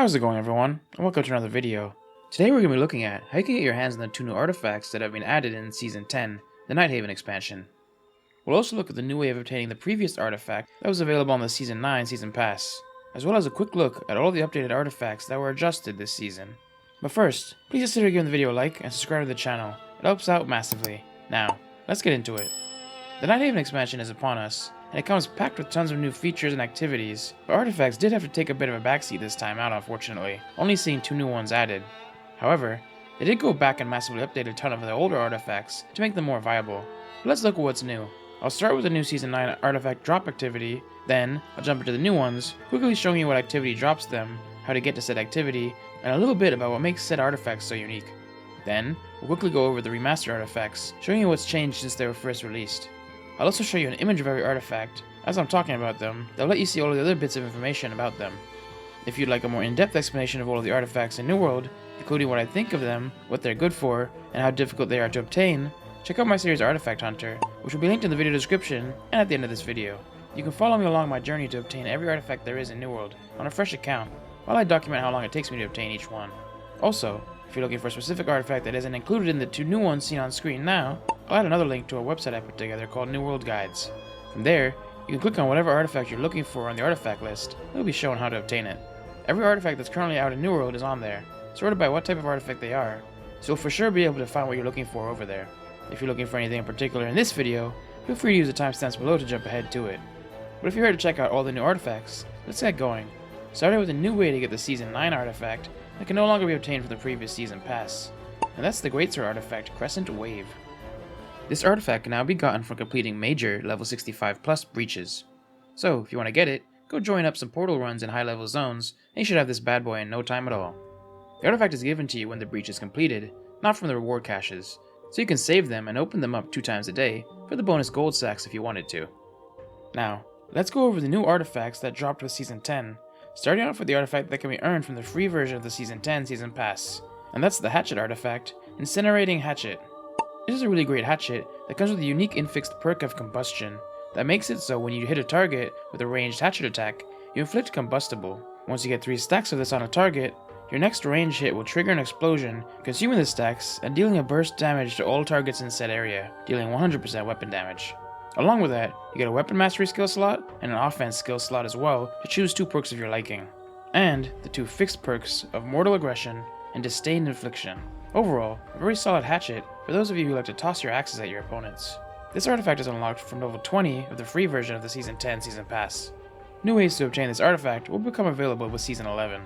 How's it going, everyone? And welcome to another video. Today we're going to be looking at how you can get your hands on the 2 new artifacts that have been added in Season 10, the Nighthaven expansion. We'll also look at the new way of obtaining the previous artifact that was available on the Season 9 Season Pass, as well as a quick look at all the updated artifacts that were adjusted this season. But first, please consider giving the video a like and subscribe to the channel. It helps out massively. Now, let's get into it. The Nighthaven expansion is upon us, and it comes packed with tons of new features and activities, but artifacts did have to take a bit of a backseat this time out, unfortunately, only seeing 2 new ones added. However, they did go back and massively update a ton of the older artifacts to make them more viable. But let's look at what's new. I'll start with the new Season 9 artifact drop activity, then I'll jump into the new ones, quickly showing you what activity drops them, how to get to said activity, and a little bit about what makes said artifacts so unique. Then, we'll quickly go over the remastered artifacts, showing you what's changed since they were first released. I'll also show you an image of every artifact. As I'm talking about them, they'll let you see all of the other bits of information about them. If you'd like a more in-depth explanation of all of the artifacts in New World, including what I think of them, what they're good for, and how difficult they are to obtain, check out my series Artifact Hunter, which will be linked in the video description and at the end of this video. You can follow me along my journey to obtain every artifact there is in New World on a fresh account, while I document how long it takes me to obtain each one. Also, if you're looking for a specific artifact that isn't included in the 2 new ones seen on screen now, I'll add another link to a website I put together called New World Guides. From there, you can click on whatever artifact you're looking for on the artifact list, and it'll be shown how to obtain it. Every artifact that's currently out in New World is on there, sorted by what type of artifact they are, so you'll for sure be able to find what you're looking for over there. If you're looking for anything in particular in this video, feel free to use the timestamps below to jump ahead to it. But if you're here to check out all the new artifacts, let's get going. Starting with a new way to get the Season 9 artifact that can no longer be obtained from the previous Season Pass, and that's the Greatsword artifact Crescent Wave. This artifact can now be gotten from completing major level 65 plus breaches. So, if you want to get it, go join up some portal runs in high level zones, and you should have this bad boy in no time at all. The artifact is given to you when the breach is completed, not from the reward caches, so you can save them and open them up 2 times a day for the bonus gold sacks if you wanted to. Now, let's go over the new artifacts that dropped with Season 10, starting off with the artifact that can be earned from the free version of the Season 10 Season Pass, and that's the Hatchet artifact, Incinerating Hatchet. This is a really great hatchet that comes with a unique infixed perk of combustion that makes it so when you hit a target with a ranged hatchet attack, you inflict combustible. Once you get 3 stacks of this on a target, your next range hit will trigger an explosion, consuming the stacks and dealing a burst damage to all targets in said area, dealing 100% weapon damage. Along with that, you get a weapon mastery skill slot and an offense skill slot as well to choose 2 perks of your liking, and the 2 fixed perks of mortal aggression and disdain infliction. Overall, a very solid hatchet for those of you who like to toss your axes at your opponents. This artifact is unlocked from level 20 of the free version of the Season 10 Season Pass. New ways to obtain this artifact will become available with Season 11.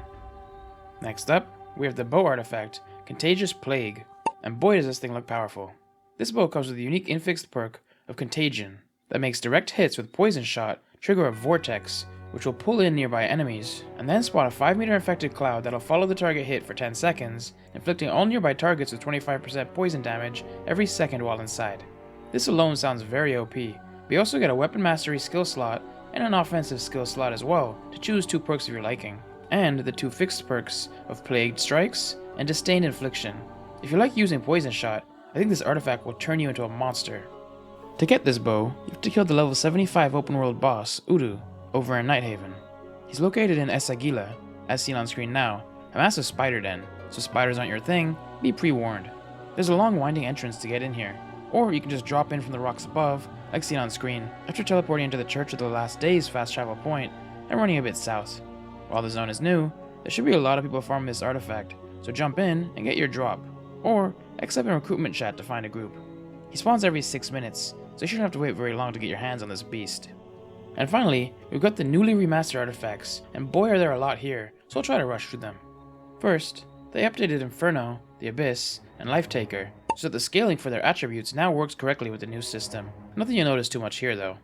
Next up, we have the bow artifact, Contagious Plague, and boy does this thing look powerful. This bow comes with a unique infixed perk of Contagion that makes direct hits with Poison Shot trigger a vortex, which will pull in nearby enemies, and then spawn a 5-meter infected cloud that'll follow the target hit for 10 seconds, inflicting all nearby targets with 25% poison damage every second while inside. This alone sounds very OP, but you also get a weapon mastery skill slot and an offensive skill slot as well to choose 2 perks of your liking, and the 2 fixed perks of Plagued Strikes and Disdained Infliction. If you like using Poison Shot, I think this artifact will turn you into a monster. To get this bow, you have to kill the level 75 open world boss, Udu, over in Nighthaven. He's located in Esagila, as seen on screen now, a massive spider den, so spiders aren't your thing, be pre-warned. There's a long winding entrance to get in here, or you can just drop in from the rocks above, like seen on screen, after teleporting into the Church of the Last Days fast travel point and running a bit south. While the zone is new, there should be a lot of people farming this artifact, so jump in and get your drop, or accept a recruitment chat to find a group. He spawns every 6 minutes, so you shouldn't have to wait very long to get your hands on this beast. And finally, we've got the newly remastered artifacts, and boy are there a lot here, so I'll try to rush through them. First, they updated Inferno, the Abyss, and Life Taker, so that the scaling for their attributes now works correctly with the new system. Nothing you'll notice too much here though.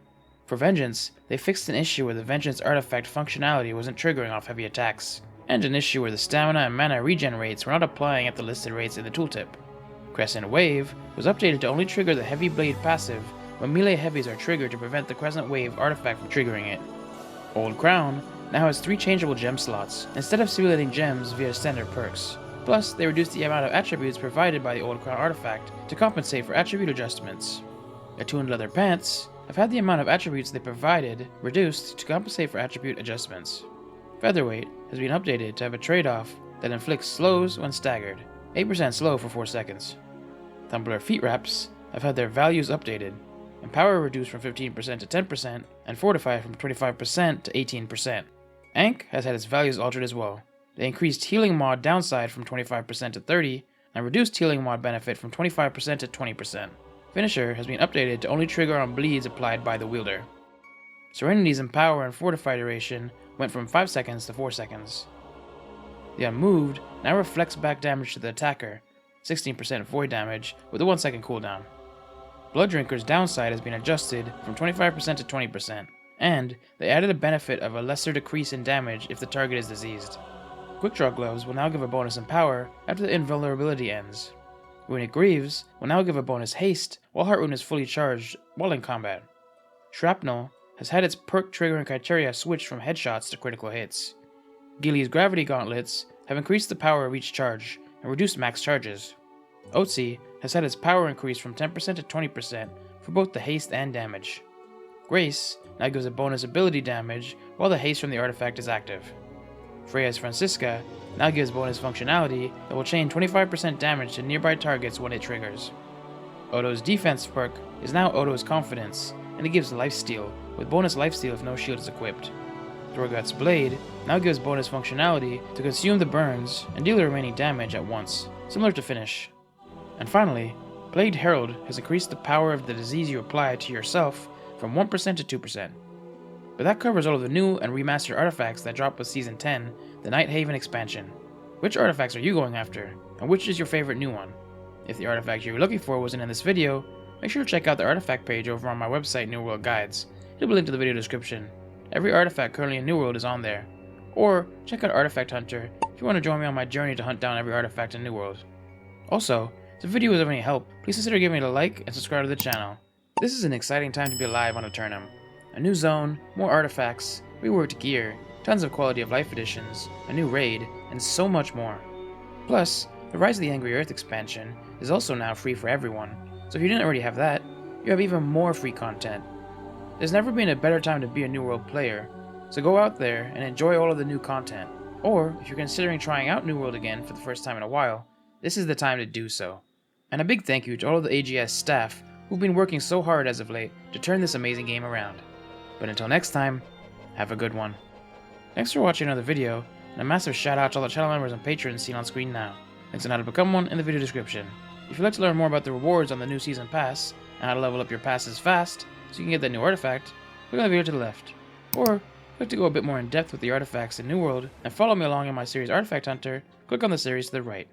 For Vengeance, they fixed an issue where the Vengeance artifact functionality wasn't triggering off heavy attacks, and an issue where the stamina and mana regen rates were not applying at the listed rates in the tooltip. Crescent Wave was updated to only trigger the Heavy Blade passive when melee heavies are triggered to prevent the Crescent Wave artifact from triggering it. Old Crown now has 3 changeable gem slots, instead of simulating gems via standard perks. Plus, they reduced the amount of attributes provided by the Old Crown artifact to compensate for attribute adjustments. Attuned Leather Pants have had the amount of attributes they provided reduced to compensate for attribute adjustments. Featherweight has been updated to have a trade-off that inflicts slows when staggered, 8% slow for 4 seconds. Tumbler Feet Wraps have had their values updated, and power reduced from 15% to 10%, and Fortify from 25% to 18%. Ankh has had its values altered as well. They increased healing mod downside from 25% to 30%, and reduced healing mod benefit from 25% to 20%. Finisher has been updated to only trigger on bleeds applied by the wielder. Serenity's Empower and Fortify duration went from 5 seconds to 4 seconds. The Unmoved now reflects back damage to the attacker, 16% void damage with a 1 second cooldown. Blood Drinker's downside has been adjusted from 25% to 20%, and they added a benefit of a lesser decrease in damage if the target is diseased. Quick Draw Gloves will now give a bonus in power after the invulnerability ends. Runic Greaves will now give a bonus haste while Heart Rune is fully charged while in combat. Shrapnel has had its perk triggering criteria switched from headshots to critical hits. Gilly's Gravity Gauntlets have increased the power of each charge and reduced max charges. Otzi has had its power increased from 10% to 20% for both the haste and damage. Grace now gives a bonus ability damage while the haste from the artifact is active. Freya's Francisca now gives bonus functionality that will chain 25% damage to nearby targets when it triggers. Odo's defense perk is now Odo's Confidence, and it gives lifesteal, with bonus lifesteal if no shield is equipped. Thorgut's Blade now gives bonus functionality to consume the burns and deal the remaining damage at once, similar to Finish. And finally, Plagued Herald has increased the power of the disease you apply to yourself from 1% to 2%. But that covers all of the new and remastered artifacts that dropped with Season 10, the Nighthaven expansion. Which artifacts are you going after, and which is your favorite new one? If the artifact you were looking for wasn't in this video, make sure to check out the artifact page over on my website, New World Guides. It'll be linked to the video description. Every artifact currently in New World is on there. Or check out Artifact Hunter if you want to join me on my journey to hunt down every artifact in New World. Also, if the video was of any help, please consider giving it a like and subscribe to the channel. This is an exciting time to be alive on Aeternum. A new zone, more artifacts, reworked gear, tons of quality of life additions, a new raid, and so much more. Plus, the Rise of the Angry Earth expansion is also now free for everyone, so if you didn't already have that, you have even more free content. There's never been a better time to be a New World player, so go out there and enjoy all of the new content. Or, if you're considering trying out New World again for the first time in a while, this is the time to do so. And a big thank you to all of the AGS staff who've been working so hard as of late to turn this amazing game around. But until next time, have a good one. Thanks for watching another video, and a massive shout out to all the channel members and patrons seen on screen now. Links on how to become one in the video description. If you'd like to learn more about the rewards on the new season pass, and how to level up your passes fast, so you can get that new artifact, click on the video to the left. Or, if you'd like to go a bit more in depth with the artifacts in New World, and follow me along in my series Artifact Hunter, click on the series to the right.